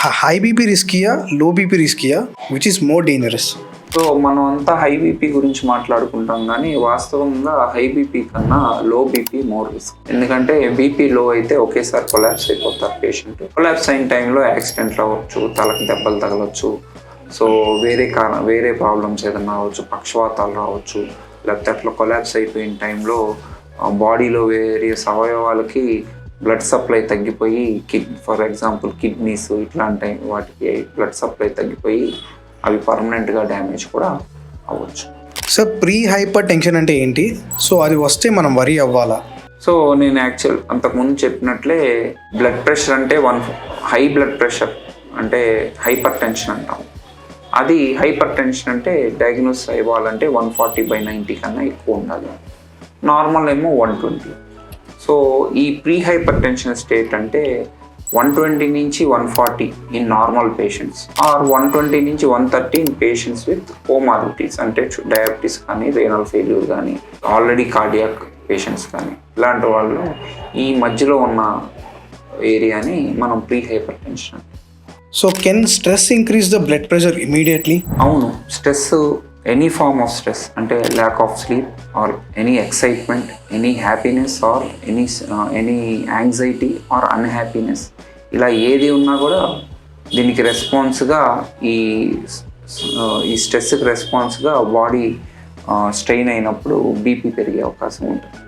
High BP రిస్కియా, low BP రిస్కియా, which is more dangerous? So మనం అంతా హై బీపీ గురించి మాట్లాడుకుంటాం, కానీ వాస్తవంగా హై బీపీ కన్నా లో బీపీ మోర్ రిస్క్. ఎందుకంటే బీపీ లో అయితే ఒకేసారి కొలాప్స్ అయిపోతారు పేషెంట్. కొలాప్స్ అయిన టైంలో యాక్సిడెంట్లు అవ్వచ్చు, తలకి దెబ్బలు తగలవచ్చు, సో వేరే ప్రాబ్లమ్స్ ఏదైనా రావచ్చు, పక్షవాతాలు రావచ్చు. లేకపోతే అట్లా కొలాప్స్ అయిపోయిన టైంలో బాడీలో వేరియస్ అవయవాలకి బ్లడ్ సప్లై తగ్గిపోయి ఫర్ ఎగ్జాంపుల్ కిడ్నీస్ ఇట్లాంటి వాటికి బ్లడ్ సప్లై తగ్గిపోయి అవి పర్మనెంట్గా డ్యామేజ్ కూడా అవ్వచ్చు. సార్, ప్రీ హైపర్ టెన్షన్ అంటే ఏంటి? సో అది వస్తే మనం వరీ అవ్వాలా? సో నేను అంతకుముందు చెప్పినట్లే బ్లడ్ ప్రెషర్ అంటే హై బ్లడ్ ప్రెషర్ అంటే హైపర్ టెన్షన్ అంటాం. అది హైపర్ టెన్షన్ అంటే డయాగ్నోస్ అవ్వాలంటే 140/90 కన్నా ఎక్కువ ఉండాలి. నార్మల్ ఏమో 120. సో ఈ ప్రీ హైపర్ టెన్షన్ స్టేట్ అంటే 120 నుంచి 140 ఇన్ నార్మల్ పేషెంట్స్, ఆర్ 120 నుంచి 130 ఇన్ పేషెంట్స్ విత్ కోమార్బిడిటీస్ అంటే డయాబెటీస్ కానీ, రేనల్ ఫెయిల్యూర్ కానీ, ఆల్రెడీ కార్డియాక్ పేషెంట్స్ కానీ, ఇలాంటి వాళ్ళు ఈ మధ్యలో ఉన్న ఏరియాని మనం prehypertension. So can stress increase the blood pressure immediately? అవును, stress, any form of stress అంటే lack of sleep or any excitement, any happiness or any anxiety or unhappiness, ఇలా ఏది ఉన్నా కూడా దీనికి రెస్పాన్స్గా ఈ స్ట్రెస్కి రెస్పాన్స్గా బాడీ స్ట్రెయిన్ అయినప్పుడు బీపీ పెరిగే అవకాశం ఉంటుంది.